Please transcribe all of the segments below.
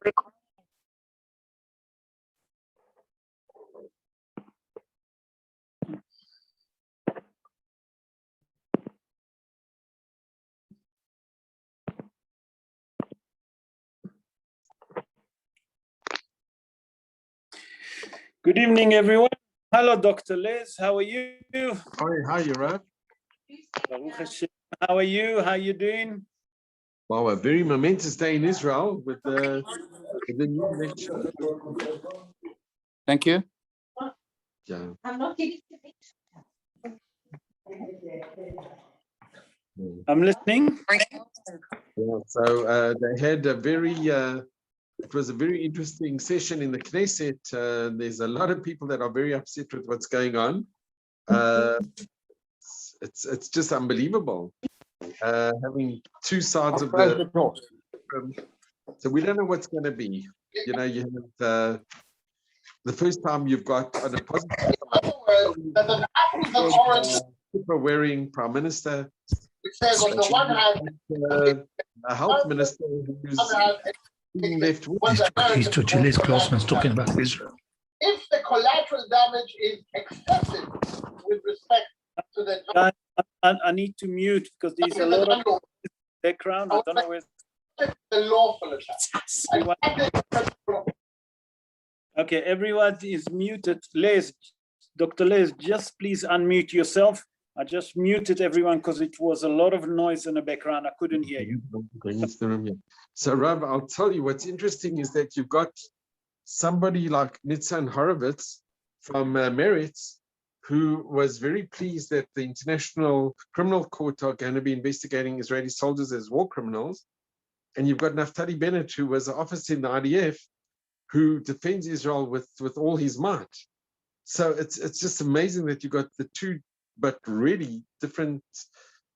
Good evening, everyone. Hello, Dr. Liz. How are you? Hi, Rabbi. Baruch Hashem. How are you? How are you doing? Wow, a very momentous day in Israel with the new lecture. Thank you. Yeah. I'm listening. Yeah, so they had a very, it was a very interesting session in the Knesset. There's a lot of people that are very upset with what's going on. It's just unbelievable. Having two sides of the so we don't know what's going to be. You know, you have the first time you've got on a positive super wearing prime minister, a health minister who's being left with. He's to Chile's Glassman's talking about Israel. If the collateral damage is excessive with respect to the I need to mute because there's a lot of background. I don't know where. the lawful attack. Okay, everyone is muted. Les, Dr. Les, just please unmute yourself. I just muted everyone because it was a lot of noise in the background. I couldn't hear you. So, Rav, I'll tell you what's interesting is that you've got somebody like Nitzan Horowitz from Meretz, who was very pleased that the International Criminal Court are going to be investigating Israeli soldiers as war criminals. And you've got Naftali Bennett, who was an officer in the IDF, who defends Israel with all his might. So it's just amazing that you got the two, but really different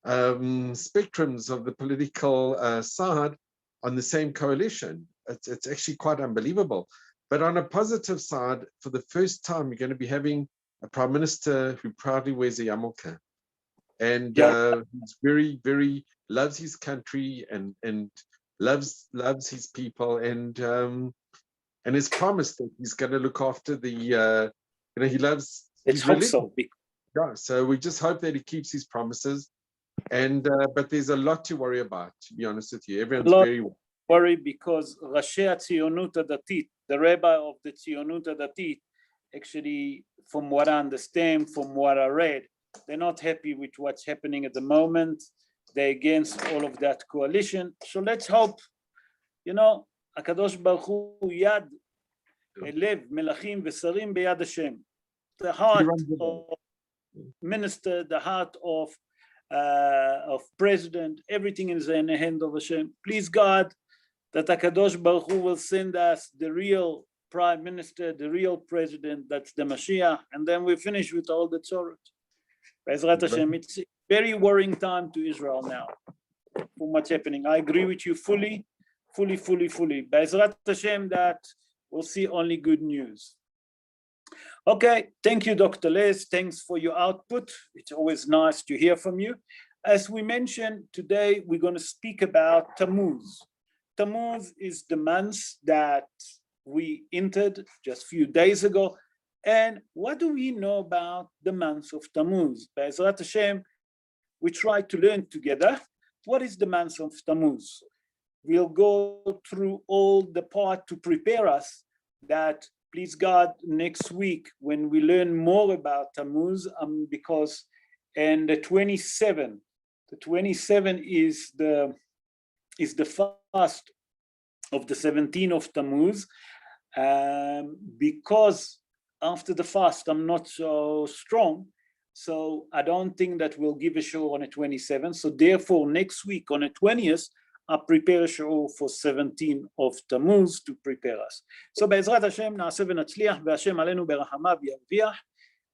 spectrums of the political side on the same coalition. It's actually quite unbelievable. But on a positive side, for the first time, you're going to be having a prime minister who proudly wears a yarmulke, and he's very, very loves his country and loves his people, and has promised that he's going to look after the he loves. Let's hope so. Yeah, so we just hope that he keeps his promises, and but there's a lot to worry about. To be honest with you, everyone's very worried because Rashi Tzionut Hadatit, the rabbi of the Tzionut Hadatit, actually, from what I understand, from what I read, they're not happy with what's happening at the moment. They're against all of that coalition. So let's hope, Akadosh Baruch Hu Yad Lev Melachim Vesarim Beyad Hashem. The heart of minister, the heart of president, everything is in the hand of Hashem. Please God that Akadosh Baruch Hu will send us the real prime minister, the real president, that's the Mashiach, and then we finish with all the tzorot. Be'ezrat Hashem, it's a very worrying time to Israel now from what's happening. I agree with you fully. Be'ezrat Hashem, that we'll see only good news. Okay, thank you, Dr. Les. Thanks for your output. It's always nice to hear from you. As we mentioned, today we're going to speak about Tamuz. Tamuz is the month that we entered just a few days ago. And what do we know about the month of Tamuz? Be'ezrat Hashem, we try to learn together. What is the month of Tamuz? We'll go through all the part to prepare us that, please God, next week when we learn more about Tamuz, because and the 27 is the fast of the 17th of Tamuz, because after the fast I'm not so strong, so I don't think that we'll give a show on the 27th. So therefore next week on the 20th I'll prepare a show for 17th of Tamuz to prepare us. So Be'ezrat Hashem na'aseh v'natzliach ve'Hashem aleinu berachamav yarviach.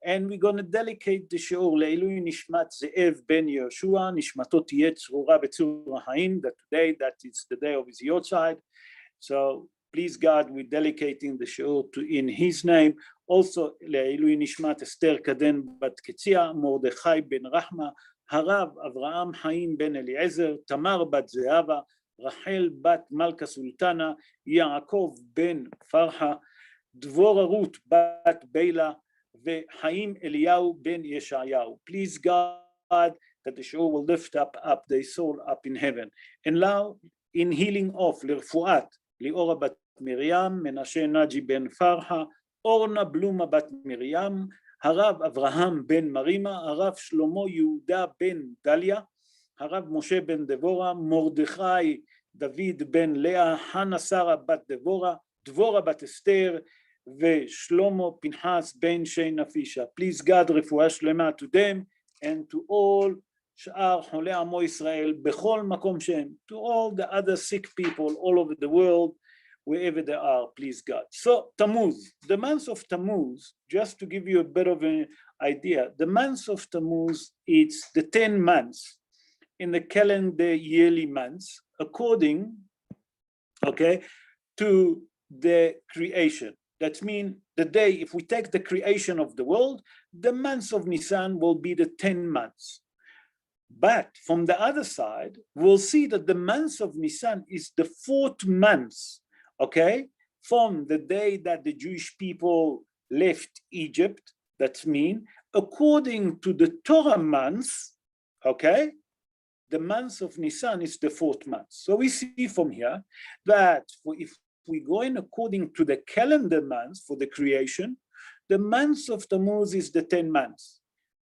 And we're going to dedicate the show Le'ilui Nishmat Ze'ev ben Yehoshua, Nishmato tiyeh tzrura b'tzur ha'in, that today, that is the day of his yortzeit. So please God, we're dedicating the show in his name. Also Le'ilui Nishmat Esther Kaden bat Ketzia, Mordechai ben Rahma, Harav Avraham Haim ben Eliezer, Tamar bat Zeava, רחל בת מלכה סולטנה, יעקב בן פרחה, דבורה רות בת בילה, וחיים אליהו ben ישעיהו. Please God that the show will lift up their soul up in heaven. And now in healing of לרפואת ליאורה בת מרים, מנשה נג'י בן פרחה, אורנה בלומה בת מרים, הרב אברהם בן מרימה, הרב שלמה יהודה בן דליה, הרב משה בן דבורה, מרדכי דוד בן לאה, חנה שרה בת דבורה, דבורה בת אסתר, ושלמה פנחס בן שי נפישה. Please God רפואה שלמה to them and to all שאר חולי עמו ישראל בכל מקום שהם, to all the other sick people all over the world wherever they are, please God. So Tamuz, the month of Tamuz, just to give you a bit of an idea, the month of Tamuz, it's the 10 months in the calendar yearly months according, okay, to the creation. That means the day, if we take the creation of the world, the month of Nisan will be the 10 months. But from the other side, we'll see that the month of Nisan is the 4th month, okay, from the day that the Jewish people left Egypt. That means, according to the Torah months, okay, the month of Nisan is the 4th month. So we see from here that if we go in according to the calendar months for the creation, the month of Tammuz is the 10 months.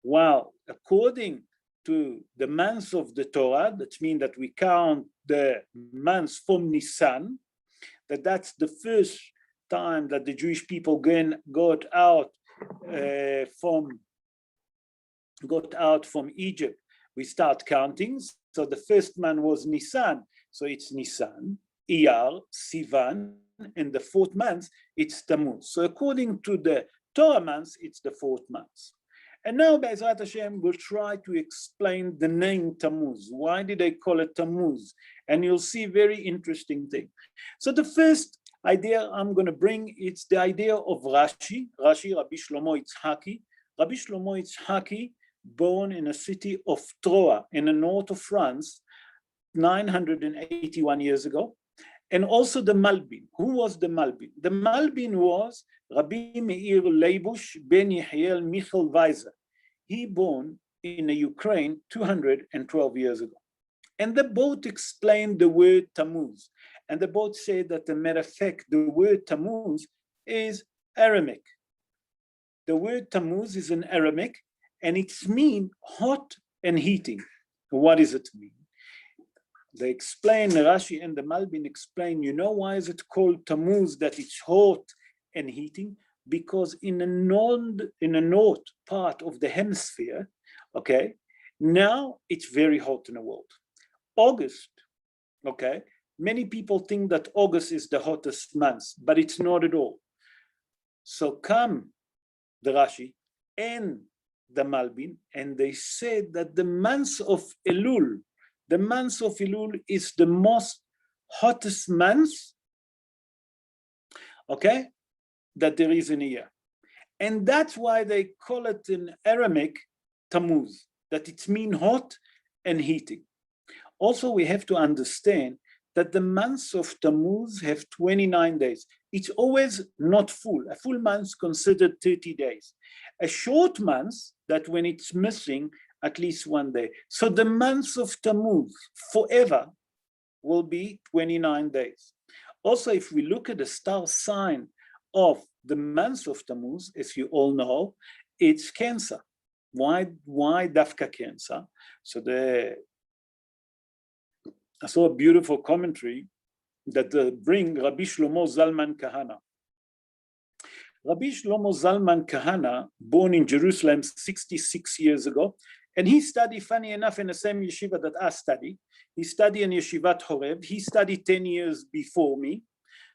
While according to the months of the Torah, that means that we count the months from Nisan, that's the first time that the Jewish people got out from Egypt. We start counting. So the first month was Nisan. So it's Nisan, Iyar, Sivan, and the 4th month, it's Tammuz. So according to the Torah months, it's the 4th month. And now, Be'ezrat Hashem, we'll try to explain the name Tammuz. Why did they call it Tammuz? And you'll see very interesting thing. So the first idea I'm going to bring, it's the idea of Rashi, Rabbi Shlomo Yitzhaki. Rabbi Shlomo Yitzhaki, born in a city of Troyes in the north of France, 981 years ago. And also the Malbim. Who was the Malbim? The Malbim was Rabbi Meir Leibush ben Yehiel Michal Weiser. He born in Ukraine 212 years ago. And they both explained the word Tammuz. And they both said that, as a matter of fact, the word Tammuz is Aramaic. The word Tammuz is in Aramaic, and it means hot and heating. What does it mean? They explain, Rashi and the Malbim explain, you know why is it called Tammuz, that it's hot and heating? Because in the north part of the hemisphere, okay, now it's very hot in the world. August, okay, many people think that August is the hottest month, but it's not at all. So come the Rashi and the Malbim, and they said that the month of Elul, the month of Elul is the most hottest month, okay, that there is in a year. And that's why they call it in Aramaic Tammuz, that it means hot and heating. Also, we have to understand that the months of Tammuz have 29 days. It's always not full. A full month is considered 30 days. A short month, that when it's missing, at least one day. So the months of Tammuz forever will be 29 days. Also, if we look at the star sign of the month of Tammuz, as you all know, it's Cancer. Why Dafka Cancer? So I saw a beautiful commentary that bring Rabbi Shlomo Zalman Kahana. Rabbi Shlomo Zalman Kahana, born in Jerusalem 66 years ago, and he studied, funny enough, in the same yeshiva that I studied. He studied in Yeshivat Horeb. He studied 10 years before me.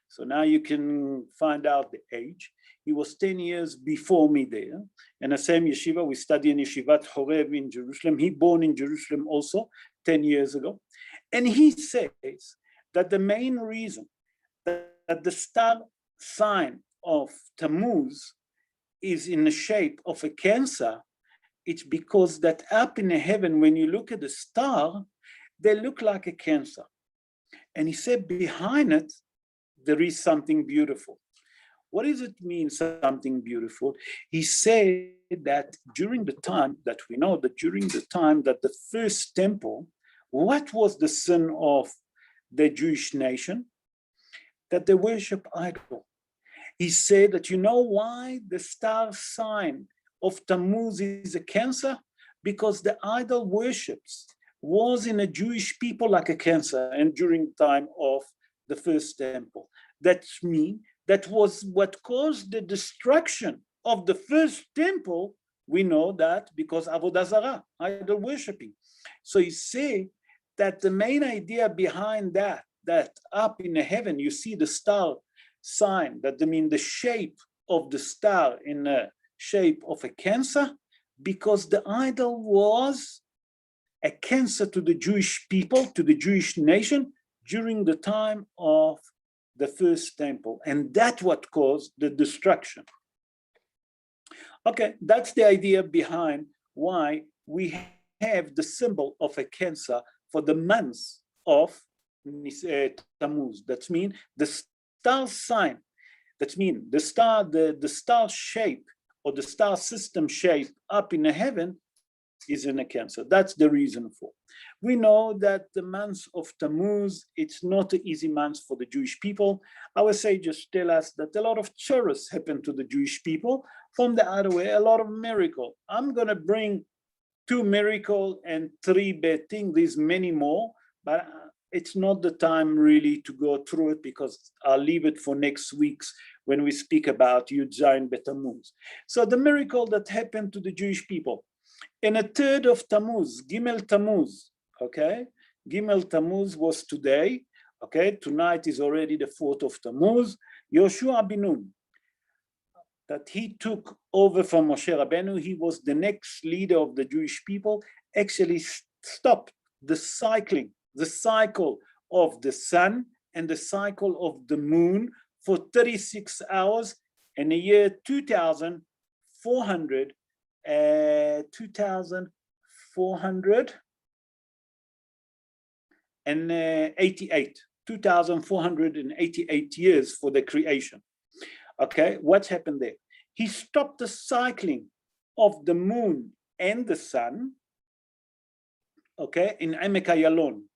So now you can find out the age. He was 10 years before me there. In the same yeshiva, we studied in Yeshivat Horeb in Jerusalem. He born in Jerusalem also 10 years ago. And he says that the main reason that the star sign of Tammuz is in the shape of a Cancer, it's because that up in the heaven, when you look at the star, they look like a Cancer. And he said behind it, there is something beautiful. What does it mean, something beautiful? He said that during the time that we know that during the time that the first temple, what was the sin of the Jewish nation? That they worship idol. He said that you know why the star sign of Tamuz is a cancer? Because the idol worships was in a Jewish people like a cancer, and during the time of the first temple. That means that was what caused the destruction of the first temple. We know that because Avodah Zarah, idol worshiping. So you see that the main idea behind that up in the heaven, you see the star sign, that means the shape of the star in the shape of a cancer, because the idol was a cancer to the Jewish people, to the Jewish nation during the time of the first temple. And that's what caused the destruction. Okay, that's the idea behind why we have the symbol of a cancer for the months of Tamuz. That means the star sign, that means the star shape or the star system shape up in the heaven is in a cancer. That's the reason for. We know that the month of Tammuz, it's not an easy month for the Jewish people. Our sages tell us that a lot of chores happen to the Jewish people. From the other way, a lot of miracle. I'm gonna bring 2 miracles and 3 bad things. There's many more, but it's not the time really to go through it, because I'll leave it for next week's when we speak about Yud Zayin B'Tammuz. So the miracle that happened to the Jewish people. In a third of Tammuz, Gimel Tammuz, okay? Gimel Tammuz was today, okay? Tonight is already the 4th of Tammuz. Yoshua bin Nun, that he took over from Moshe Rabbeinu, he was the next leader of the Jewish people, actually stopped the cycle of the sun and the cycle of the moon for 36 hours in the year 2488 2488 years for the creation. Okay, what happened there? He stopped the cycling of the moon and the sun, okay, in Emek Ayalon.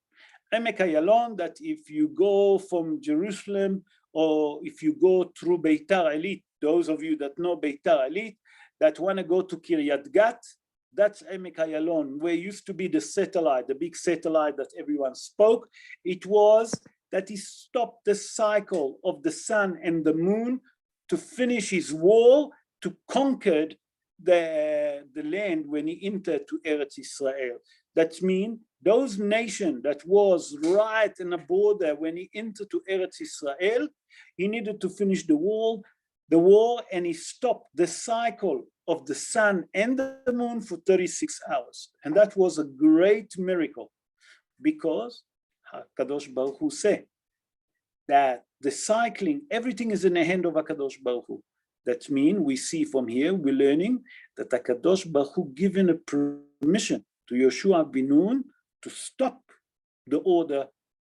Emek Ayalon, that if you go from Jerusalem or if you go through Beitar Elit, those of you that know Beitar Elit, that want to go to Kiryat Gat, that's Emek Ayalon, where used to be the satellite, the big satellite that everyone spoke. It was that he stopped the cycle of the sun and the moon to finish his war, to conquer the land when he entered to Eretz Israel. That means those nations that was right in the border when he entered to Eretz Israel, he needed to finish the war, and he stopped the cycle of the sun and the moon for 36 hours. And that was a great miracle, because HaKadosh Baruch Hu said that the cycling, everything is in the hand of HaKadosh Baruch Hu. That means we see from here, we're learning that HaKadosh Baruch Hu given a permission to Yoshua bin Nun to stop the order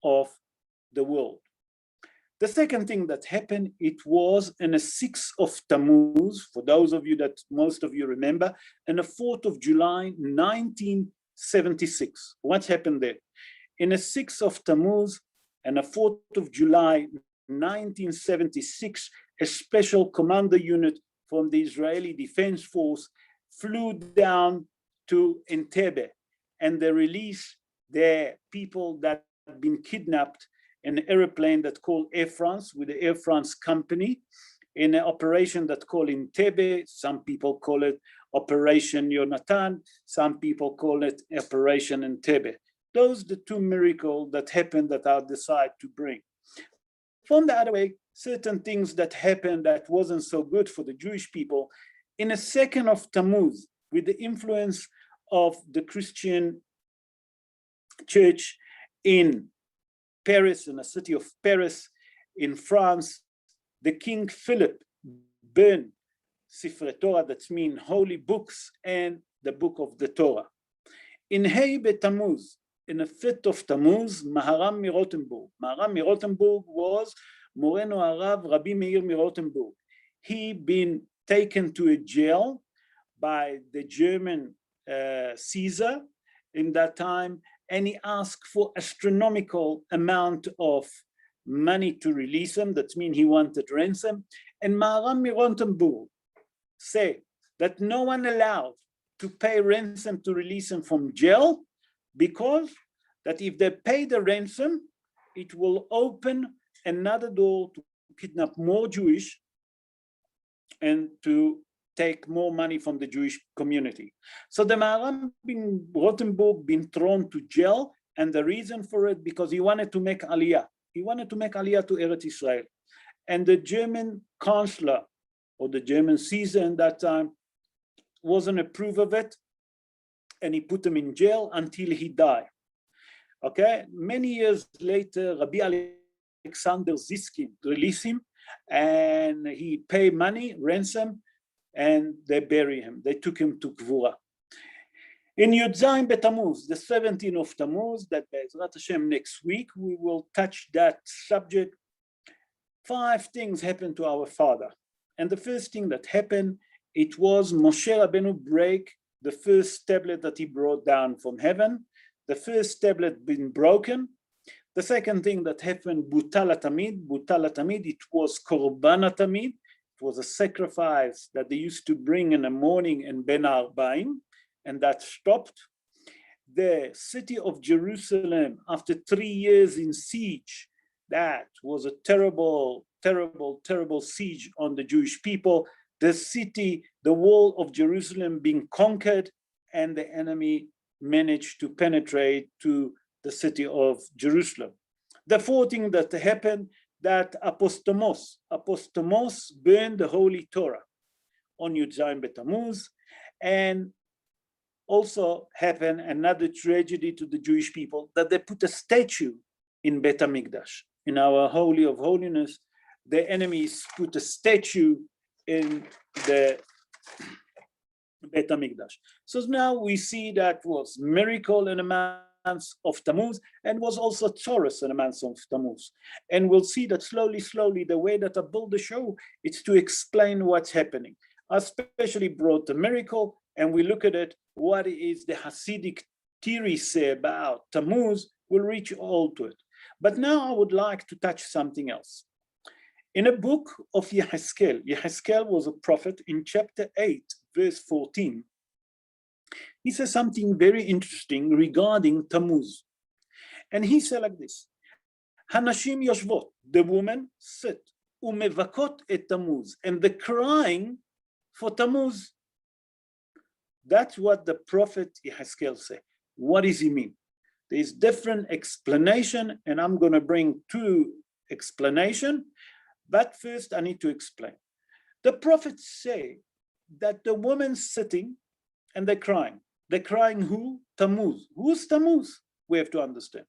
of the world. The second thing that happened, it was in the 6th of Tammuz, for those of you that most of you remember, and the 4th of July, 1976. What happened there? In the 6th of Tammuz and the 4th of July, 1976, a special commander unit from the Israeli Defense Force flew down to Entebbe, and they released the people that had been kidnapped in an airplane that called Air France, with the Air France company, in an operation that called Entebbe. Some people call it Operation Yonatan, some people call it Operation Entebbe. Those are the 2 miracles that happened that I'll decide to bring. From the other way, certain things that happened that wasn't so good for the Jewish people. In the 2nd of Tammuz, with the influence of the Christian church in Paris, in the city of Paris, in France, the King Philip burned Sifrei Torah, that means holy books, and the book of the Torah. In Hei B'Tammuz, in a fit of Tamuz, Maharam Mirotenburg. Maharam Mirotenburg was Moreno Arav Rabbi Meir Mirotenburg. He been taken to a jail by the German Caesar in that time, and he asked for astronomical amount of money to release him. That means he wanted ransom. And Maharam Mirotenburg say that no one allowed to pay ransom to release him from jail, because that if they pay the ransom, it will open another door to kidnap more Jewish and to take more money from the Jewish community. So the Maharam bin Rotenburg been thrown to jail, and the reason for it, because he wanted to make Aliyah. He wanted to make Aliyah to Eretz Israel. And the German chancellor, or the German Caesar in that time, wasn't approve of it, and he put him in jail until he died. Okay, many years later, Rabbi Alexander Ziskin released him, and he paid money, ransom, and they bury him. They took him to Kvura. In Yud Zayin Betamuz, the 17th of Tamuz, that Be'ezrat Hashem next week, we will touch that subject. 5 things happened to our father. And the first thing that happened, it was Moshe Rabbeinu break the first tablet that he brought down from heaven. The first tablet been broken. The second thing that happened, Butal HaTamid. Butal HaTamid, it was Korban HaTamid. It was a sacrifice that they used to bring in the morning in Ben Arbaim, and that stopped. The city of Jerusalem, after 3 years in siege, that was a terrible, terrible, terrible siege on the Jewish people. The city, the wall of Jerusalem being conquered, and the enemy managed to penetrate to the city of Jerusalem. The fourth thing that happened, that Apostamos burned the Holy Torah on Yud Zayin Betamuz, and also happened another tragedy to the Jewish people, that they put a statue in Bet HaMikdash. In our Holy of Holiness, the enemies put a statue in the Bet HaMikdash. So now we see that was miracle in a month of Tamuz, and was also Taurus in a month of Tamuz. And we'll see that slowly, the way that I build the show, it's to explain what's happening. I especially brought the miracle, and we look at it, what is the Hasidic theory say about Tamuz, we'll reach all to it. But now I would like to touch something else. In a book of Yehezkel was a prophet. In chapter 8, verse 14, he says something very interesting regarding Tamuz. And he said like this, Hanashim yoshvot, the women sit, umevakot et Tamuz, and the crying for Tamuz. That's what the prophet Yehezkel said. What does he mean? There's different explanation, and I'm going to bring 2 explanations. But first, I need to explain. The prophets say that the woman sitting and they're crying. They're crying who? Tamuz. Who's Tamuz? We have to understand.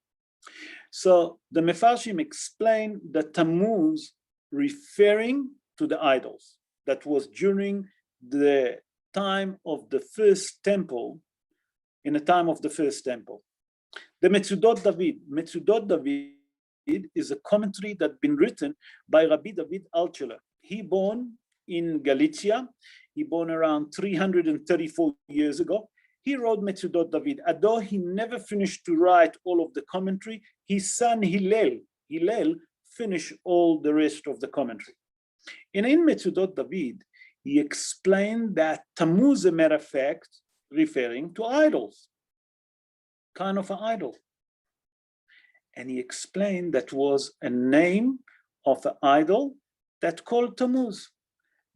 So the Mefarshim explain that Tamuz referring to the idols. That was during the time of the first temple, in the time of the first temple. The Metzudot David is a commentary that's been written by Rabbi David Altshuler. He born in Galicia. He born around 334 years ago. He wrote Metzudot David. Although he never finished to write all of the commentary, his son Hillel finished all the rest of the commentary. And in Metzudot David, he explained that Tamuz, as a matter of fact, referring to idols, kind of an idol. And he explained that was a name of an idol that called Tamuz,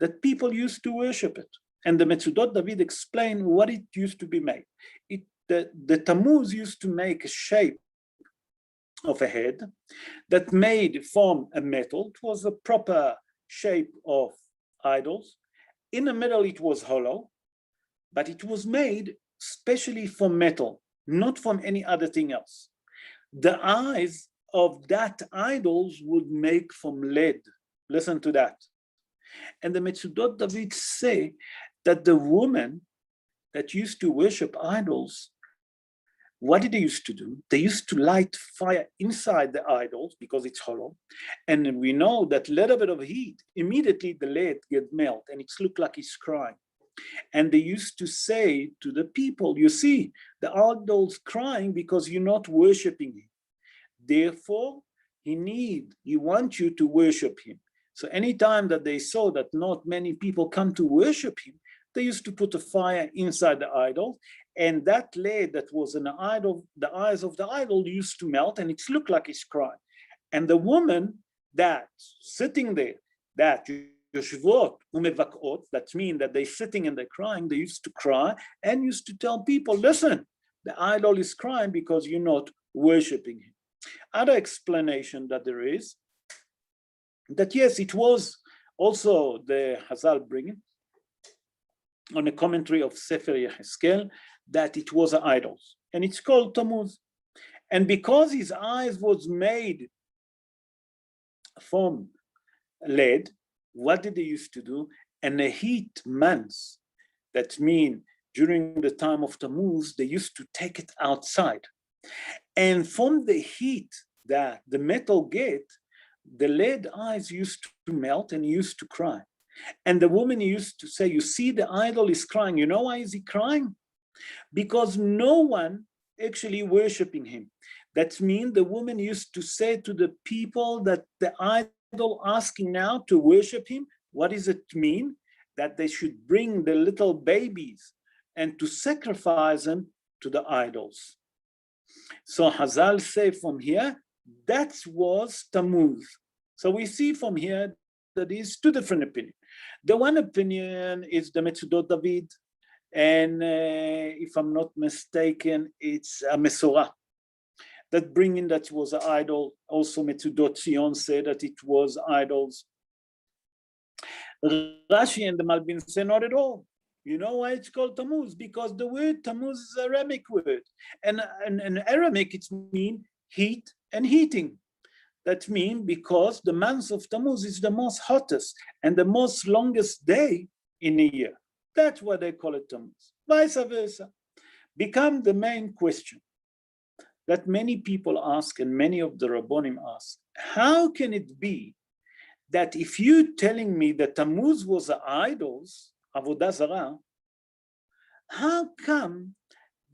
that people used to worship it. And the Metzudot David explained what it used to be made. The Tamuz used to make a shape of a head that made from a metal. It was a proper shape of idols. In the middle, it was hollow, but it was made specially from metal, not from any other thing else. The eyes of that idols would make from lead. Listen to that. And the Metzudot David say that the woman that used to worship idols what did they used to do? They used to light fire inside the idols because it's hollow. And we know that little bit of heat, immediately the lead get melt and it's look like it's crying. And they used to say to the people, you see, the idol's crying because you're not worshiping him. Therefore, he wants you to worship him. So anytime that they saw that not many people come to worship him, they used to put a fire inside the idol, and that lead that was in the idol, the eyes of the idol used to melt, and it looked like it's crying. And the woman that sitting there, that yoshvot umevakot, that means that they sitting and they're crying, they used to cry and used to tell people, listen, the idol is crying because you're not worshiping him. Other explanation that there is, that yes, it was also the Hazal bringing on a commentary of Sefer Yehezkel that it was idols, and it's called Tamuz. And because his eyes was made from lead, what did they used to do? And the heat months, that mean during the time of Tamuz, they used to take it outside. And from the heat that the metal get, the lead eyes used to melt and used to cry. And the woman used to say, you see, the idol is crying. You know why is he crying? Because no one actually worshiping him. That means the woman used to say to the people that the idol asking now to worship him, what does it mean? That they should bring the little babies and to sacrifice them to the idols. So Hazal say from here, that was Tamuz. So we see from here that is two different opinions. The one opinion is the Metzudot David, and if I'm not mistaken, it's a Mesorah that bringing that was an idol. Also Metzudot Zion said that it was idols. Rashi and the Malbim say not at all. You know why it's called Tamuz? Because the word Tamuz is an Aramaic word, and in Aramaic it means heat and heating. That means because the month of Tamuz is the most hottest and the most longest day in a year. That's why they call it Tamuz. Vice versa. Become the main question that many people ask and many of the Rabbonim ask. How can it be that if you're telling me that Tamuz was the idols, Avodah Zarah, how come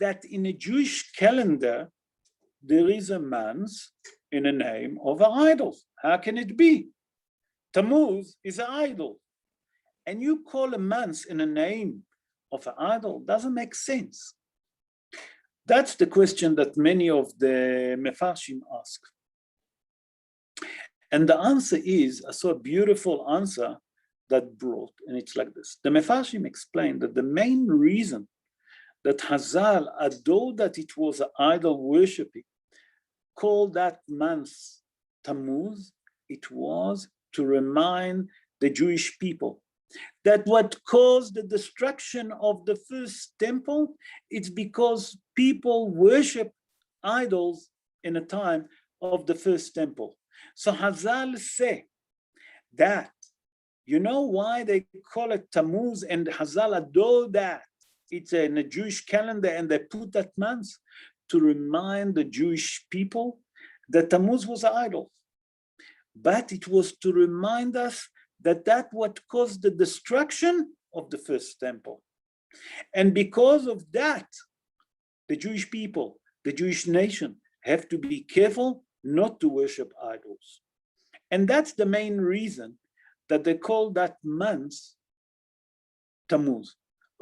that in a Jewish calendar there is a month in the name of an idol? How can it be? Tamuz is an idol, and you call a month in the name of an idol? Doesn't make sense. That's the question that many of the Mefarshim ask. And the answer is, I saw a beautiful answer that brought, and it's like this. The Mefarshim explained that the main reason that Hazal, although that it was an idol worshipping, called that month Tamuz, it was to remind the Jewish people that what caused the destruction of the first temple, it's because people worship idols in the time of the first temple. So Hazal say that, you know why they call it Tamuz, and Hazal adore that it's in a Jewish calendar and they put that month to remind the Jewish people that Tamuz was an idol. But it was to remind us that that what caused the destruction of the first temple. And because of that, the Jewish people, the Jewish nation, have to be careful not to worship idols. And that's the main reason that they call that month Tamuz,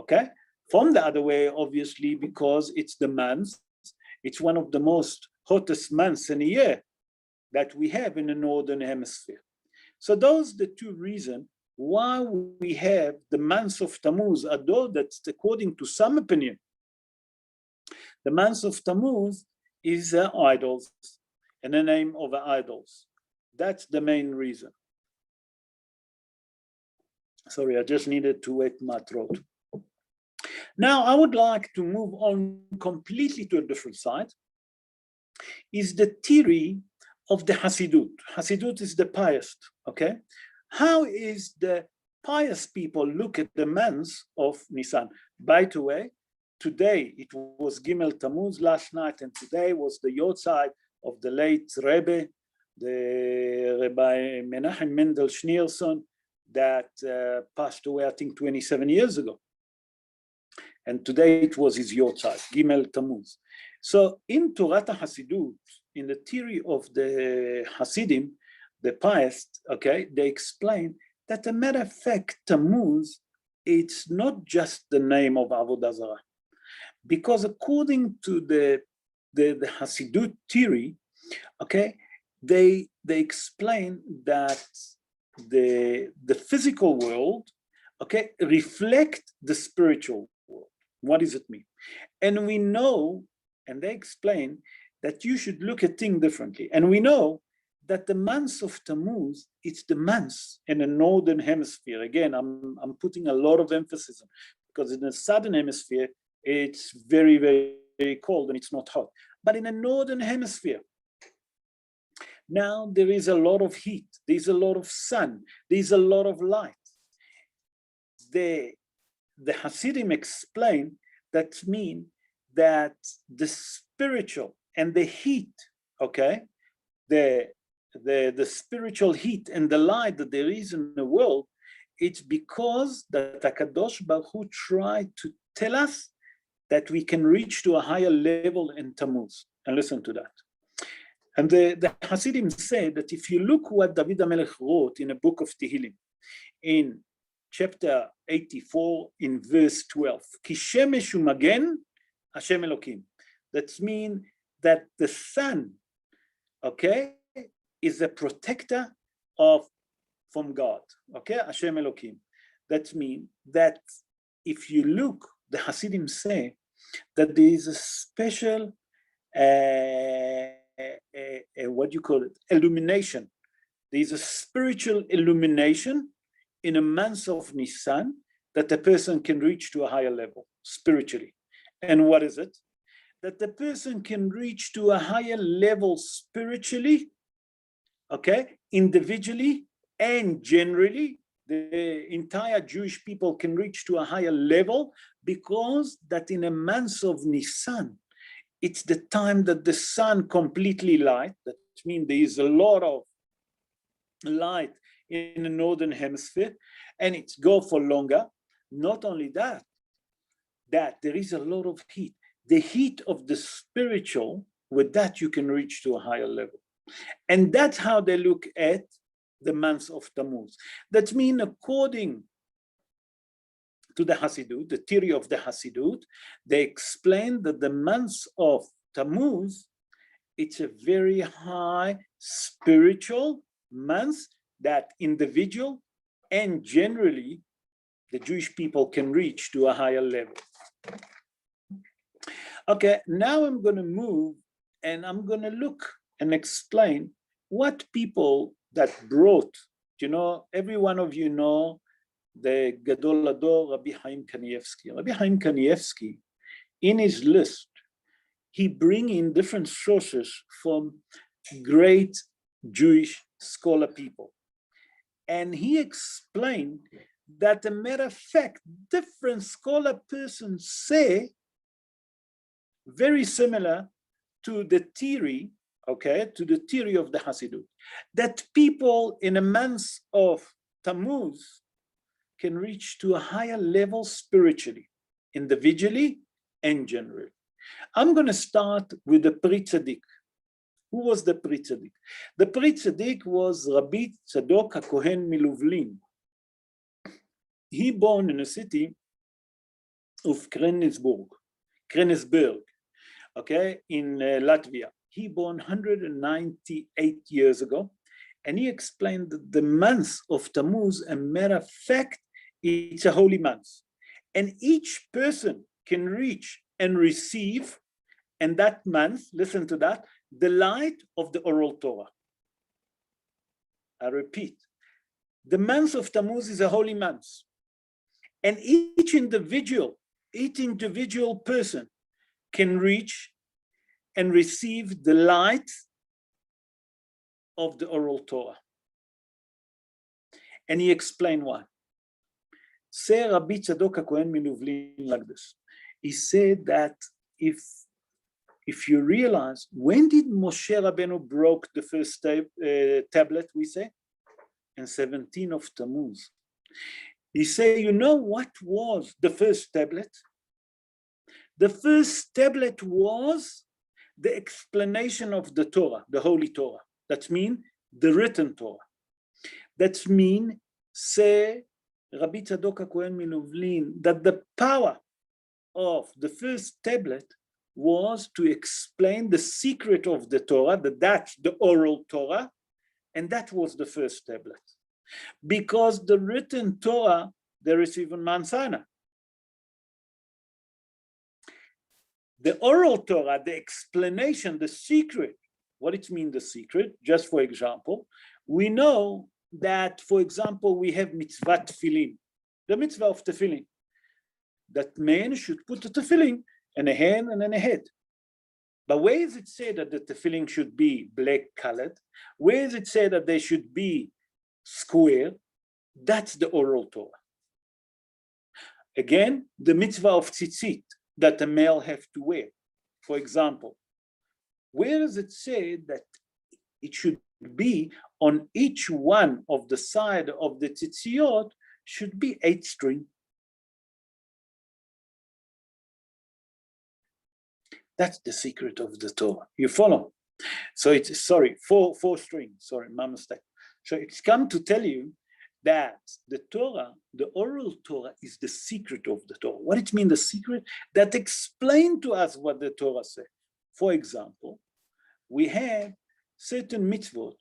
okay? From the other way, obviously, because it's the month, it's one of the most hottest months in a year that we have in the Northern Hemisphere. So those are the two reasons why we have the month of Tamuz, although that's according to some opinion. The month of Tamuz is idols, in the name of idols. That's the main reason. Sorry, I just needed to wet my throat. Now, I would like to move on completely to a different side, is the theory of the Hasidut. Hasidut is the pious, okay? How is the pious people look at the months of Nisan? By the way, today it was Gimel Tamuz last night, and today was the Yortzeit of the late Rabbi, the Rabbi Menachem Mendel Schneerson, that passed away, I think, 27 years ago. And today it was his Yortzeit, Gimel Tamuz. So in Torah HaSidut, in the theory of the Hasidim, the pious, okay, they explain that, a matter of fact, Tamuz, it's not just the name of Avodah Zarah. Because according to the Hasidut theory, okay, they explain that the physical world, okay, reflect the spiritual world. What does it mean? And we know, and they explain that you should look at things differently. And we know that the month of Tammuz, it's the month in the northern hemisphere. Again, I'm putting a lot of emphasis on, because in the southern hemisphere, it's very, very, very cold and it's not hot. But in the northern hemisphere, now there is a lot of heat, there's a lot of sun, there's a lot of light. The Hasidim explain that mean that the spiritual and the heat, okay, the spiritual heat and the light that there is in the world, it's because that HaKadosh Baruch Hu tried to tell us that we can reach to a higher level in Tammuz. And listen to that. And the Hasidim say that if you look what David HaMelech wrote in a book of Tehillim, in chapter 84, in verse 12, Ki shemesh umagen Hashem Elokim. That means that the sun, okay, is a protector from God, okay, Hashem Elokim. That means that if you look, the Hasidim say that there is a special, what do you call it, illumination. There is a spiritual illumination in a month of Nisan that a person can reach to a higher level spiritually. And what is it? That the person can reach to a higher level spiritually, okay, individually and generally. The entire Jewish people can reach to a higher level because that in a month of Nisan, it's the time that the sun completely light. That means there is a lot of light in the northern hemisphere, and it's go for longer. Not only that, that there is a lot of heat. The heat of the spiritual, with that you can reach to a higher level. And that's how they look at the month of Tammuz. That means according to the Hasidut, the theory of the Hasidut, they explain that the month of Tammuz, it's a very high spiritual month that individual and generally the Jewish people can reach to a higher level. Okay, now I'm going to move and I'm going to look and explain what people that brought, you know, every one of you know the Gadol Ador, Rabbi Chaim Kanievsky. Rabbi Chaim Kanievsky, in his list, he bring in different sources from great Jewish scholar people. And he explained that, a matter of fact, different scholar persons say very similar to the theory, okay, to the theory of the Hasidut, that people in a month of Tammuz can reach to a higher level spiritually, individually and generally. I'm going to start with the Pri Tzaddik. Who was the Pri Tzaddik? The Pri Tzaddik was Rabbi Tzadok HaKohen Miluvlin. He born in a city of Krenisberg, okay, in Latvia. He born 198 years ago, and he explained that the month of Tammuz, a matter of fact, it's a holy month. And each person can reach and receive, and that month, listen to that, the light of the oral Torah. I repeat, the month of Tammuz is a holy month. And each individual person can reach and receive the light of the oral Torah. And he explained why. Say Rabbi Tzadok HaKohen Miluvlin like this. He said that if you realize, when did Moshe Rabbeinu broke the first tablet, we say? In 17 of Tamuz. He said, you know what was the first tablet? The first tablet was the explanation of the Torah, the Holy Torah. That means the written Torah. That means, say Rabbi Tzadok HaKohen Milovlin, that the power of the first tablet was to explain the secret of the Torah, that's the oral Torah, and that was the first tablet. Because the written Torah, there is even Mount Sinai. The oral Torah, the explanation, the secret, what it means, the secret, just for example, we know that, for example, we have mitzvah tefillin, the mitzvah of tefillin, that man should put the tefillin in a hand and in a head. But where is it said that the tefillin should be black colored? Where is it said that they should be square? That's the oral Torah. Again, the mitzvah of tzitzit, that a male have to wear. For example, where does it say that it should be on each one of the side of the tzitziot should be 8 string? That's the secret of the Torah. You follow? So it's, sorry, four strings, sorry, my mistake. So it's come to tell you that the Torah, the oral Torah, is the secret of the Torah. What it means, the secret? That explain to us what the Torah says. For example, we have certain mitzvot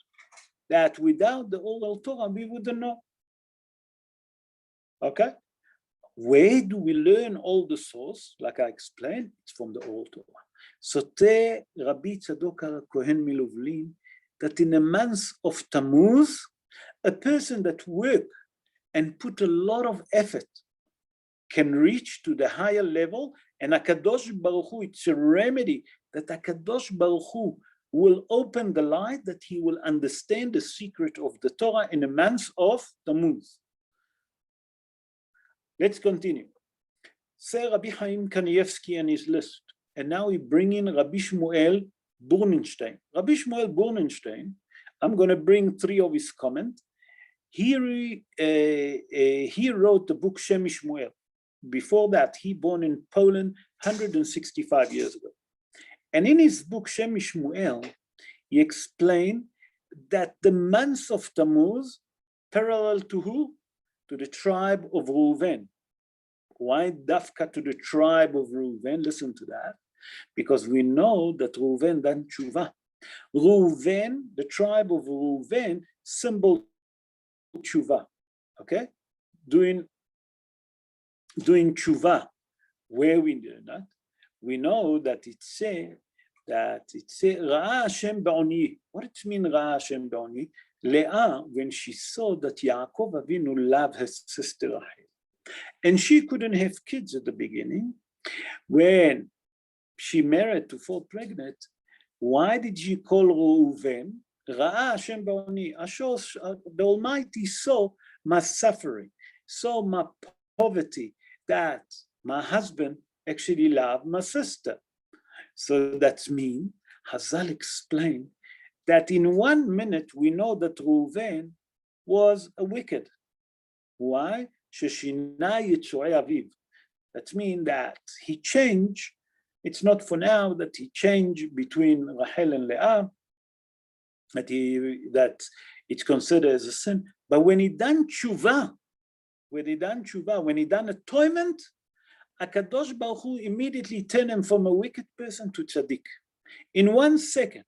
that without the oral Torah, we wouldn't know. Okay? Where do we learn all the source? Like I explained, it's from the oral Torah. So te Rabbi Tzadok HaKohen Milovlin, that in a month of Tamuz, a person that work and put a lot of effort can reach to the higher level, and HaKadosh Baruch Hu, it's a remedy that HaKadosh Baruch Hu will open the light, that he will understand the secret of the Torah in a month of Tamuz. Let's continue. Say Rabbi Chaim Kanievsky and his list, and now we bring in Rabbi Shmuel Burnenstein. Rabbi Shmuel Burnenstein, I'm going to bring 3 of his comments. He wrote the book Shem Shmuel. Before that, he born in Poland 165 years ago. And in his book Shem Shmuel, he explained that the month of Tamuz parallel to who? To the tribe of Reuven. Why dafka to the tribe of Reuven? Listen to that. Because we know that Reuven done tshuva. Reuven, the tribe of Reuven, symbol tshuva. Okay? Doing tshuva. Where we do that, we know that it say Ra'a Hashem ba'oni. What it mean Ra'a Hashem ba'oni? Leah, when she saw that Yaakov Avinu loved her sister Rachel, and she couldn't have kids at the beginning, when she married to fall pregnant, why did she call Reuven? Ra'a Hashem ba'oni. The Almighty saw my suffering, saw my poverty, that my husband actually loved my sister. So that means, Hazal explained that in 1 minute we know that Reuven was a wicked. Why? Sheshina Yitzurei Aviv. That means that he changed. It's not for now that he changed between Rachel and Leah, that it's considered as a sin. But when he done tshuva, when he done atonement, HaKadosh Baruch Hu immediately turned him from a wicked person to tzaddik. In 1 second,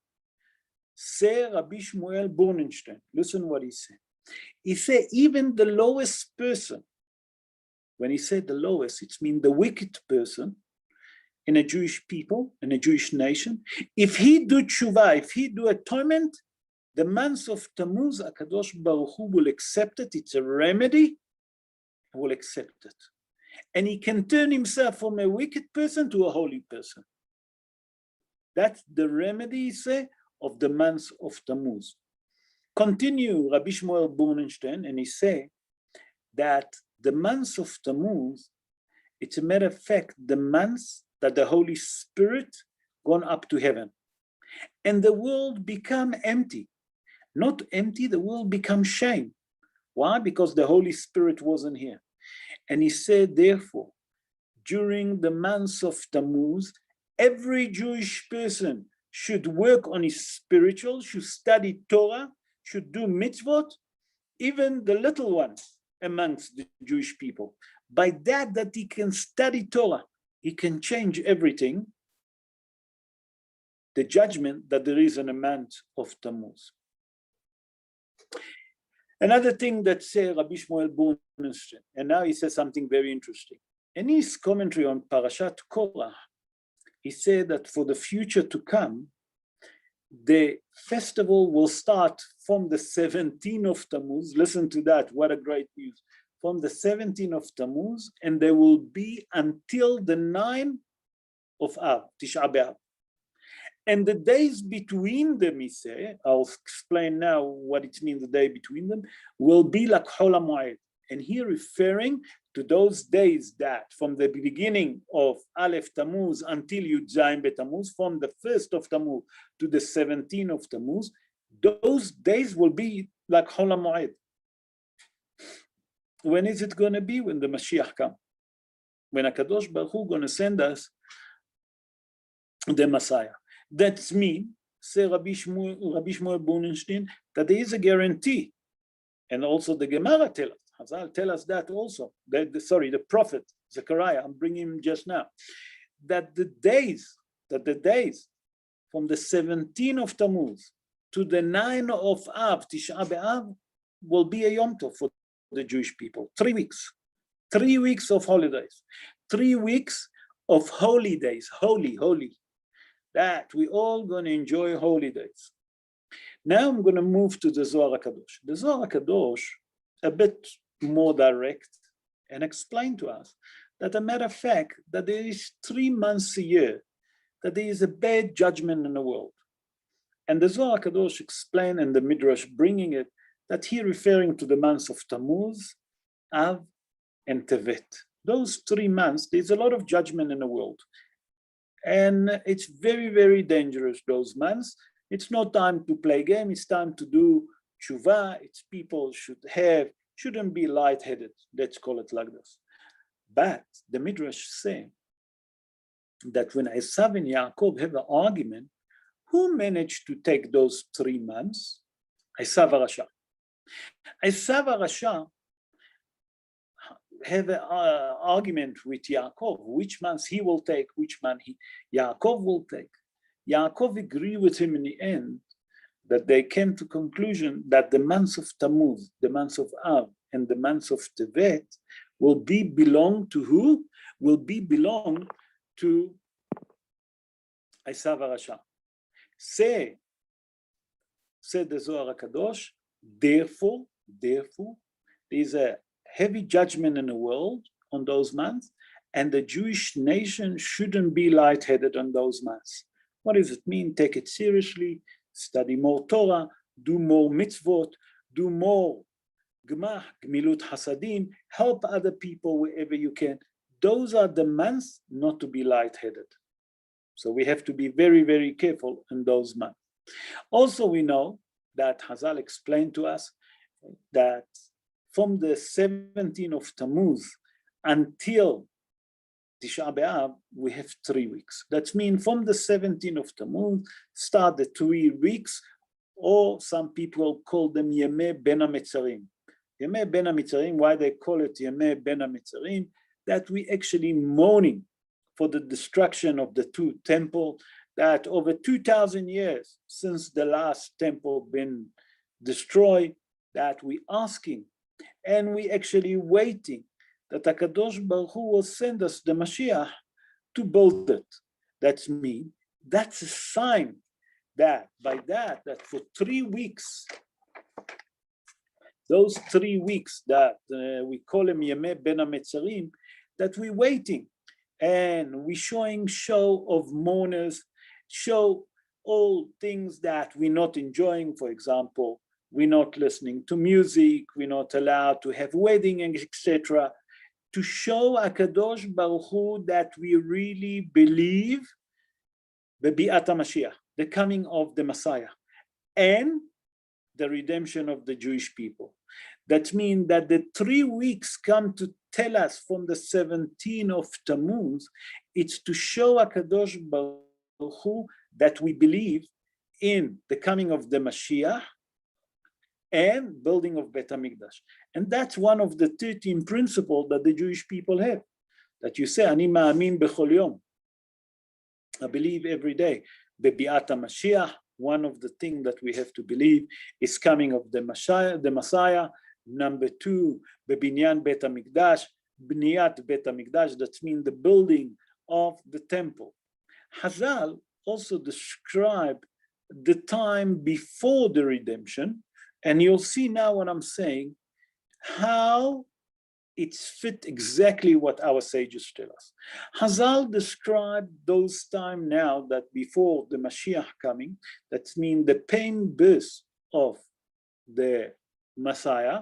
say Rabbi Shmuel Burnenstein, listen what he said. He said even the lowest person, when he said the lowest, it means the wicked person in a Jewish people, in a Jewish nation, if he do tshuva, if he do atonement, the month of Tamuz, HaKadosh Baruch Hu will accept it. It's a remedy, he will accept it. And he can turn himself from a wicked person to a holy person. That's the remedy, say, of the month of Tamuz. Continue Rabbi Shmuel Burnenstein, and he say that the month of Tamuz It's a matter of fact, the months that the Holy Spirit gone up to heaven. And the world become empty. Not empty, the world become shame. Why? Because the Holy Spirit wasn't here. And he said, therefore, during the months of Tamuz, every Jewish person should work on his spiritual, should study Torah, should do mitzvot, even the little ones amongst the Jewish people. By that he can study Torah, he can change everything, the judgment that there is in a month of Tammuz. Another thing that says Rabbi Shmuel Bernstein, and now he says something very interesting. In his commentary on Parashat Korah, he said that for the future to come, the festival will start from the 17th of Tammuz. Listen to that, what a great news. From the 17th of Tammuz, and there will be until the 9th of Av, Tisha B'Av. And the days between them, he said, I'll explain now what it means, the day between them, will be like Chol HaMoed. And here referring to those days that from the beginning of Aleph Tammuz until Yud Zayin B'Tammuz, from the 1st of Tammuz to the 17th of Tammuz, those days will be like Chol HaMoed. When is it going to be? When the Mashiach comes. When HaKadosh Baruch Hu going to send us the Messiah. That means, say Rabbi Shmuel Bernstein, that there is a guarantee. And also the Gemara tells us, Hazal tell us that also, the prophet, Zechariah, I'm bringing him just now, that the days from the 17th of Tammuz to the 9th of Av, Tisha B'Av, will be a Yom Tov for the Jewish people. 3 weeks. 3 weeks of holidays. 3 weeks of holy days, holy. That we all going to enjoy holy days. Now I'm going to move to the Zohar HaKadosh. The Zohar HaKadosh, a bit more direct, and explain to us that a matter of fact, that there is 3 months a year, that there is a bad judgment in the world. And the Zohar HaKadosh explain in the Midrash, bringing it, that he referring to the months of Tammuz, Av, and Tevet. Those 3 months, there's a lot of judgment in the world. And it's very, very dangerous, those months. It's not time to play game, it's time to do tshuva. It's people shouldn't be lightheaded, let's call it like this. But the Midrash say that when Esav and Yaakov have an argument, who managed to take those 3 months? Esav HaRasha. Esav HaRasha have an argument with Yaakov, which months he will take, which month Yaakov will take. Yaakov agreed with him in the end that they came to conclusion that the months of Tammuz, the months of Av, and the months of Tevet will be belong to who? Will be belong to Esav HaRasha. Said the Zohar HaKadosh, therefore, there is a heavy judgment in the world on those months, and the Jewish nation shouldn't be lightheaded on those months. What does it mean? Take it seriously, study more Torah, do more mitzvot, do more gemach, gemilut hasadim, help other people wherever you can. Those are the months not to be lightheaded. So we have to be very, very careful in those months. Also, we know that Hazal explained to us that from the 17th of Tammuz until Tisha B'Av, we have 3 weeks. That means from the 17th of Tammuz, start the 3 weeks, or some people call them Yemei Ben HaMetzarim. Yemei Ben HaMetzarim, why they call it Yemei Ben HaMetzarim? That we actually mourning for the destruction of the 2 temples, that over 2,000 years since the last temple been destroyed, that we asking, and we actually waiting that HaKadosh Baruch Hu will send us the Mashiach to build it. That's me. That's a sign that by that for 3 weeks, those 3 weeks that we call them Yemei Ben HaMetzarim, that we're waiting, and we're showing show of mourners, show all things that we're not enjoying. For example, we're not listening to music, we're not allowed to have wedding, etc. to show HaKadosh Baruch Hu that we really believe the Bi'at HaMashiach, the coming of the Messiah, and the redemption of the Jewish people. That means that the 3 weeks come to tell us from the 17th of Tamuz, it's to show HaKadosh Baruch Hu that we believe in the coming of the Mashiach and building of Bet HaMikdash. And that's one of the 13 principles that the Jewish people have. That you say, Ani ma'amin bechol yom. I believe every day. Bebi'at HaMashiach, one of the things that we have to believe is coming of the Messiah. Number 2, Bebinyan Bet HaMikdash, Bniyat Bet HaMikdash, that means the building of the temple. Hazal also describe the time before the redemption, and you'll see now what I'm saying, how it's fit exactly what our sages tell us. Hazal described those time now that before the Mashiach coming, that means the pain birth of the Messiah,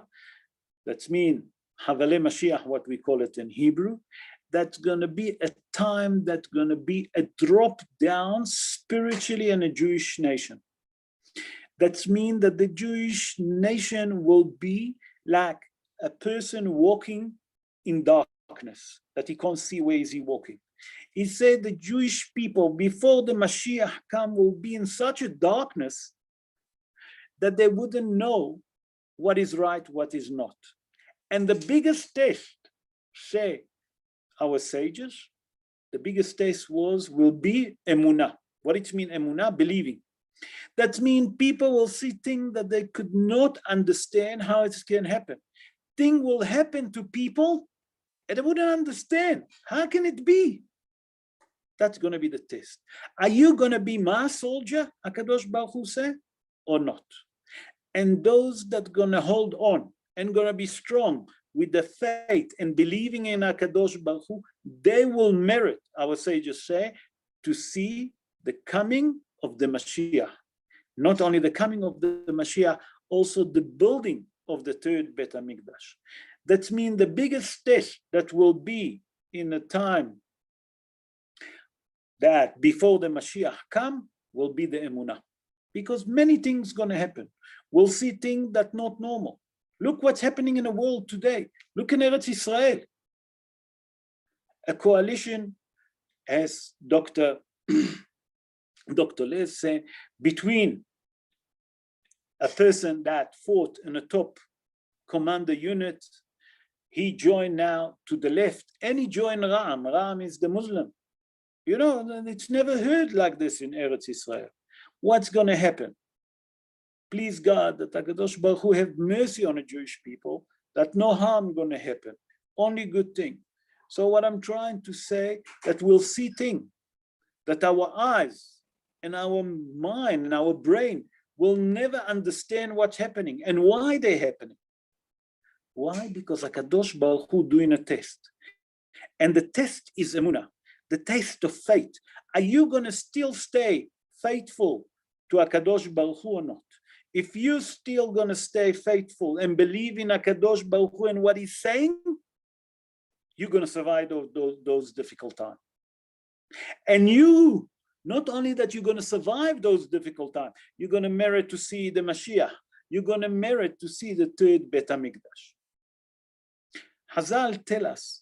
that means Havale Mashiach, what we call it in Hebrew, that's going to be a time that's going to be a drop down spiritually in a Jewish nation. That means that the Jewish nation will be like a person walking in darkness, that he can't see where is he walking. He said the Jewish people before the Mashiach come will be in such a darkness that they wouldn't know what is right, what is not. And the biggest test, say our sages, the biggest test will be emunah. What it means, emunah? Believing. That means people will see things that they could not understand how it can happen. Thing will happen to people and they wouldn't understand. How can it be? That's going to be the test. Are you going to be my soldier, HaKadosh Baruch Hu say, or not? And those that are going to hold on and going to be strong with the faith and believing in HaKadosh Baruch Hu, they will merit, our sages say, to see the coming of the Mashiach. Not only the coming of the Mashiach, also the building of the third Bet HaMikdash. That means the biggest test that will be in a time that before the Mashiach come will be the Emunah. Because many things going to happen. We'll see things that not normal. Look what's happening in the world today. Look in Eretz Israel. A coalition, as Dr. Les said, between a person that fought in a top commander unit, he joined now to the left, and he joined Ram. Ram is the Muslim. You know, it's never heard like this in Eretz Israel. What's going to happen? Please God that HaKadosh Baruch Hu have mercy on the Jewish people, that no harm going to happen, only good thing. So what I'm trying to say, that we'll see things, that our eyes and our mind and our brain will never understand what's happening and why they're happening. Why? Because HaKadosh Baruch Hu doing a test. And the test is emunah, the test of faith. Are you going to still stay faithful to HaKadosh Baruch Hu or not? If you're still going to stay faithful and believe in HaKadosh Baruch Hu and what he's saying, you're going to survive those difficult times. And you, not only that you're going to survive those difficult times, you're going to merit to see the Mashiach. You're going to merit to see the third Bet HaMikdash. Hazal tell us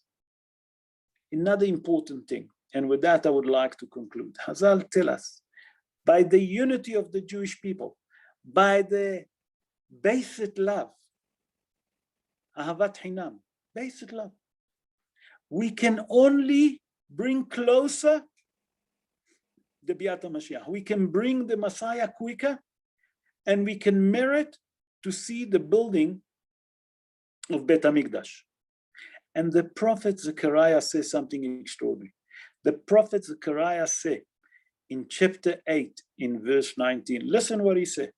another important thing, and with that I would like to conclude. Hazal tell us, by the unity of the Jewish people, by the basic love, Ahavat Hinam, basic love, we can only bring closer the Bi'at HaMashiach. We can bring the Messiah quicker, and we can merit to see the building of Bet HaMikdash. And the prophet Zechariah says something extraordinary. The prophet Zechariah said in chapter 8, in verse 19, listen what he said.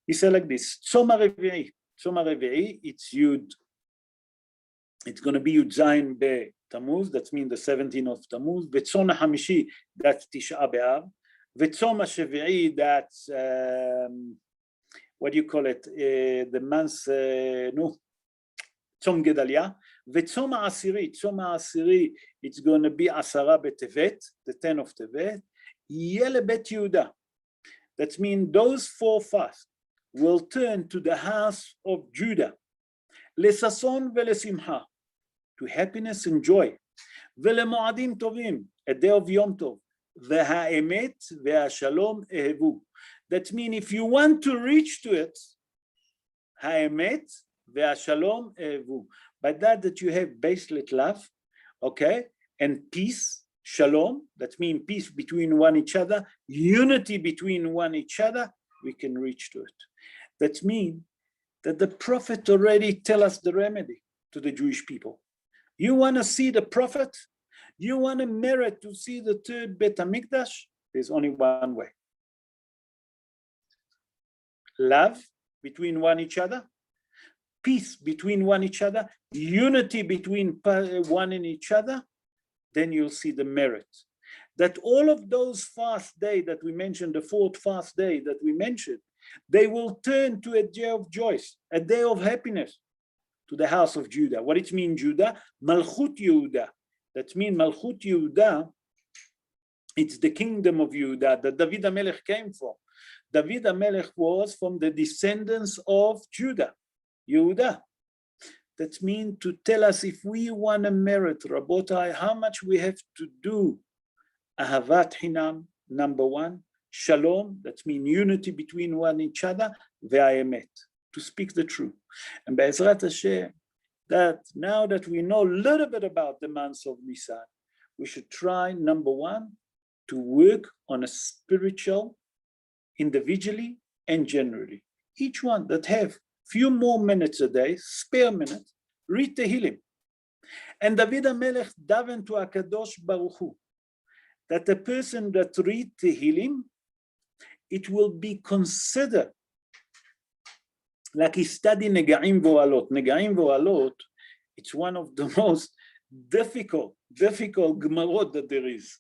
He said like this, Tzom HaRevi'i, it's going to be Yud Zayin Be Tamuz, that means the 17th of Tamuz. V'Tzom HaHamishi, that's Tisha B'Av. V'Tzom HaShevi'i, that's, what do you call it? The month, Tzom Gedalia. וצום העשירי, צום העשירי, it's going to be 10 בטבת, the 10 of טבת, יהיה לבית יהודה. That means those 4 fasts will turn to the house of Judah, לששון ולשמחה, to happiness and joy, ולמועדים טובים, a day of יום טוב, והאמת והשלום אהבו. That means if you want to reach to it, האמת והשלום אהבו. By that you have baselet love, okay, and peace, shalom, that means peace between one each other, unity between one each other, we can reach to it. That means that the prophet already tell us the remedy to the Jewish people. You want to see the prophet? You want to merit to see the 3rd Bet HaMikdash? There's only one way. Love between one each other, peace between one each other, unity between one and each other, then you'll see the merit. That all of those fast days that we mentioned, the 4th fast day that we mentioned, they will turn to a day of joy, a day of happiness to the house of Judah. What it means, Judah? Malchut Yehuda. That means Malchut Yehuda, it's the kingdom of Yehuda that David HaMelech came from. David HaMelech was from the descendants of Judah, Yehuda. That means to tell us if we want to merit, Rabotai, how much we have to do. Ahavat Hinam, number 1. Shalom, that means unity between one each other. Ve'ayemet, to speak the truth. And Be'ezrat Hashem, that now that we know a little bit about the months of Nisan, we should try, number 1, to work on a spiritual, individually and generally. Each one that have few more minutes a day, spare minute, read Tehillim. And David HaMelech daven to HaKadosh Baruch Hu, that the person that read Tehillim, it will be considered like he studied Negaim Vo'alot. Negaim Vo'alot, it's one of the most difficult Gemarot that there is.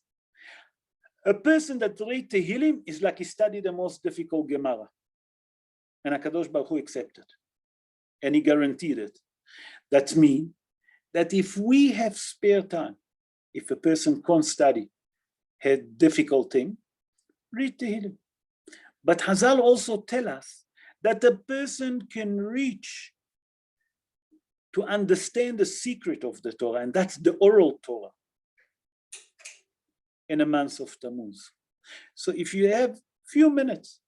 A person that read Tehillim is like he studied the most difficult Gemara. And HaKadosh Baruch Hu accepted. And he guaranteed it. That means that if we have spare time, if a person can't study, had difficult thing, read Tehillim. But Hazal also tell us that a person can reach to understand the secret of the Torah, and that's the oral Torah in a month of Tamuz. So if you have few minutes,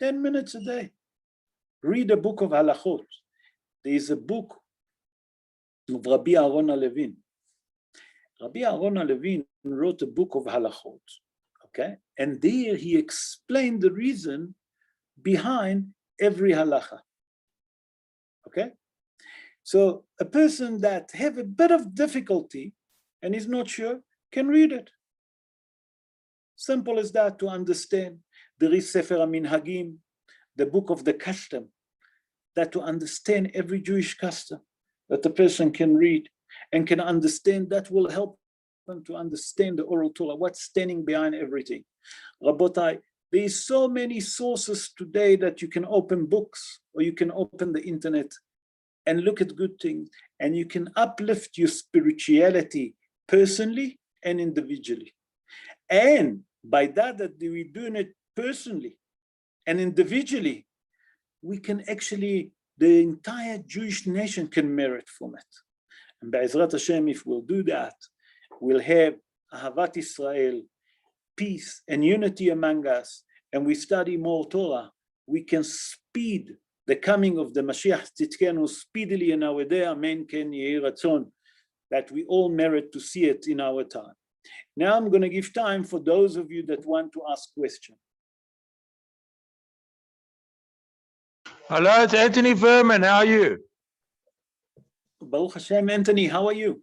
10 minutes a day, read a book of halachot. There is a book of Rabbi Aaron Levy. Rabbi Aaron Levy wrote a book of halachot, okay? And there he explained the reason behind every halacha, okay? So a person that have a bit of difficulty and is not sure can read it. Simple as that to understand. There is Sefer HaMinhagim, the book of the custom, that to understand every Jewish custom that the person can read and can understand, that will help them to understand the oral Torah, what's standing behind everything. Rabotai, there is so many sources today that you can open books or you can open the internet and look at good things, and you can uplift your spirituality personally and individually. And by that we're doing it personally and individually, we can actually, the entire Jewish nation can merit from it. And Be'ezrat Hashem, if we'll do that, we'll have Ahavat Israel, peace and unity among us, and we study more Torah, we can speed the coming of the Mashiach Tzidkenu speedily in our day. Amen ken yehi ratzon, that we all merit to see it in our time. Now I'm going to give time for those of you that want to ask questions. Hello, it's Anthony Verman. How are you? Baruch Hashem, Anthony, how are you?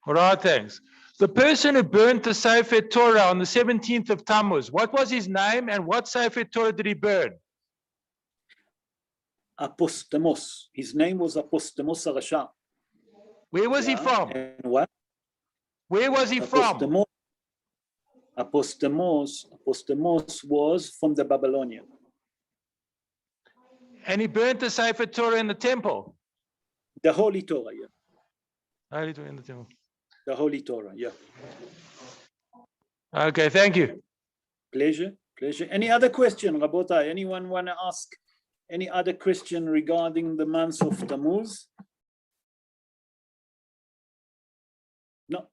All right, thanks. The person who burnt the Sefer Torah on the 17th of Tamuz, what was his name and what Sefer Torah did he burn? Apostemos. His name was Apostemos Arasha. Where was he from? And what? Where was he from? Apostemos was from the Babylonian. And he burnt the Sefer Torah in the temple? The Holy Torah, yeah. Holy Torah in the temple. The Holy Torah, yeah. Okay, thank you. Pleasure, pleasure. Any other question, Rabotai? Anyone want to ask any other question regarding the month of Tammuz? No?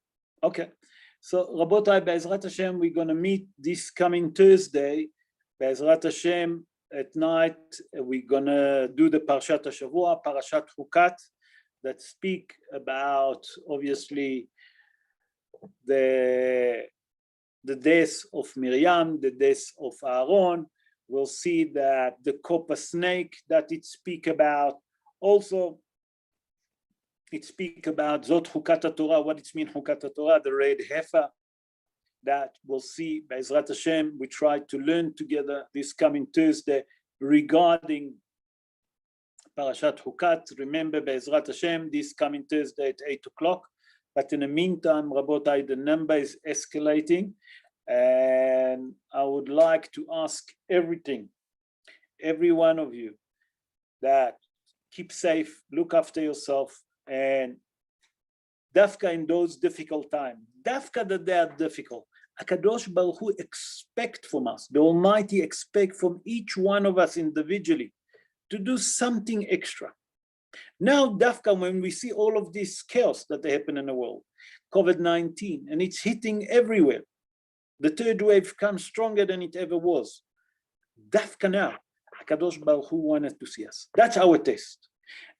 Okay. So, Rabotai, Be'ezrat Hashem, we're going to meet this coming Thursday. Be'ezrat Hashem, at night, we're going to do the Parshat HaShavua, Parashat Hukat, that speak about, obviously, the death of Miriam, the death of Aaron. We'll see that the copper snake that it speak about. Also, it speak about Zot Chukat Torah, what it means Chukat Torah, the red heifer. That we'll see, Be'ezrat Hashem, we try to learn together this coming Thursday regarding Parashat Hukat. Remember, Be'ezrat Hashem, this coming Thursday at 8 o'clock. But in the meantime, Rabotai, the number is escalating. And I would like to ask every one of you, that keep safe, look after yourself, and dafka in those difficult times, dafka that they are difficult, HaKadosh Baruch Hu expect from us, the Almighty expect from each one of us individually to do something extra. Now, dafka, when we see all of this chaos that happen in the world, COVID-19, and it's hitting everywhere, the third wave comes stronger than it ever was. Dafka now, HaKadosh Baruch Hu wanted to see us. That's our test.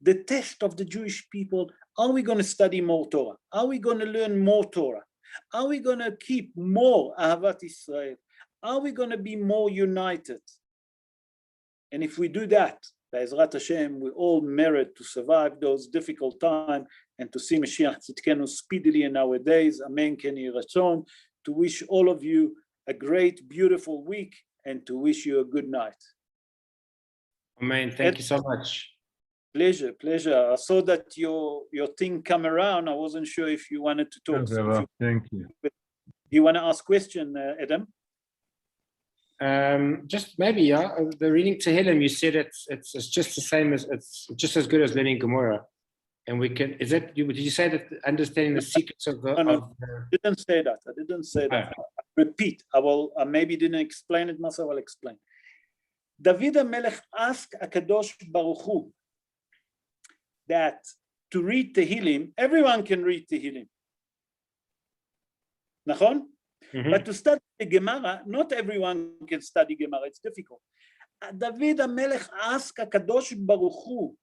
The test of the Jewish people, are we going to study more Torah? Are we going to learn more Torah? Are we going to keep more Ahavat Israel? Are we going to be more united? And if we do that, Be'ezrat Hashem, we all merit to survive those difficult times and to see Mashiach Tzidkenu speedily in our days. Amen. Ken Yeh Ratzon. To wish all of you a great, beautiful week and to wish you a good night. Amen. Thank you so much. Pleasure, pleasure. I saw that your thing come around. I wasn't sure if you wanted to talk. So Thank you. you want to ask question, Adam? Just maybe, yeah. The reading Tehillim, you said it's just the same as it's just as good as learning Gemara. And we can, is that you? Did you say that understanding the secrets of the? No, I didn't say that. I didn't say that. Oh. Repeat. I maybe didn't explain it myself. I'll explain. David HaMelech asked HaKadosh Baruch Hu that to read Tehillim, everyone can read Tehillim. Nachon? But to study the Gemara, not everyone can study Gemara. It's difficult. David HaMelech asked HaKadosh Baruch Hu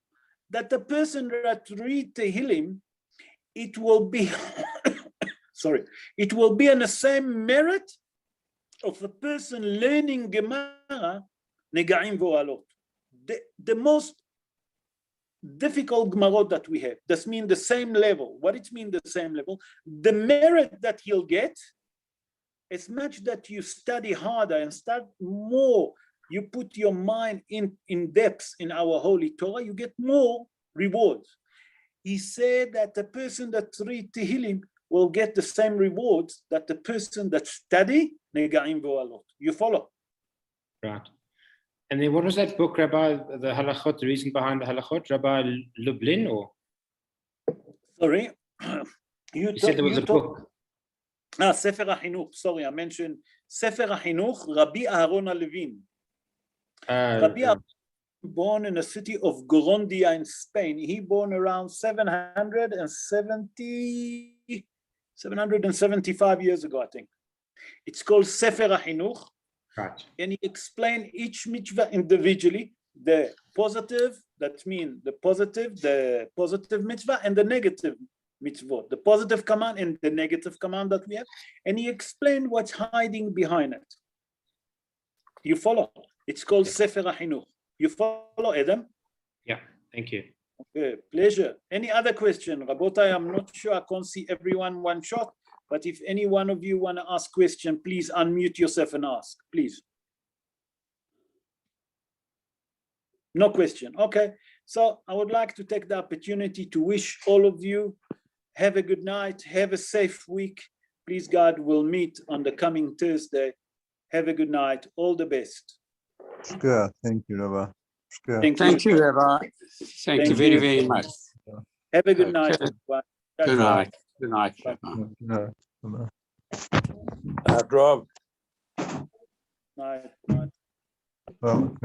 that the person that read Tehillim, it will be, sorry, it will be in the same merit of a person learning Gemara, Negaim Vo'alot. The most difficult Gemarot that we have, that means the same level. What it means the same level? The merit that you'll get, as much that you study harder and start more, you put your mind in depth in our Holy Torah, you get more rewards. He said that the person that read Tehillim will get the same rewards that the person that study Negaim Vo'alot. You follow? Right. And then what was that book, Rabbi, the halachot, the reason behind the halachot, Rabbi Lublin, or? Sorry? You said there was a book. Sefer HaChinuch, sorry, I mentioned Sefer HaChinuch, Rabbi Aaron Levy. Rabbi Aaron, born in the city of Gorondia in Spain. He born around 775 years ago, I think. It's called Sefer HaChinuch. Right. And he explained each mitzvah individually, the positive, that means the positive mitzvah and the negative mitzvot, the positive command and the negative command that we have. And he explained what's hiding behind it. You follow? It's called Sefer HaChinuch. You follow, Adam? Yeah, thank you. Okay, pleasure. Any other question? Rabotai, I'm not sure. I can't see everyone one shot, but if any one of you want to ask question, please unmute yourself and ask, please. No question. Okay, so I would like to take the opportunity to wish all of you have a good night, have a safe week. Please, God, we'll meet on the coming Thursday. Have a good night. All the best. Good. Thank you, Rabbi. Good. Thank you, Rabbi. Thank you very, very much. Have a good night, everyone. Good night. Good night, Rabbi. No, no. Rob. Night, night. Well,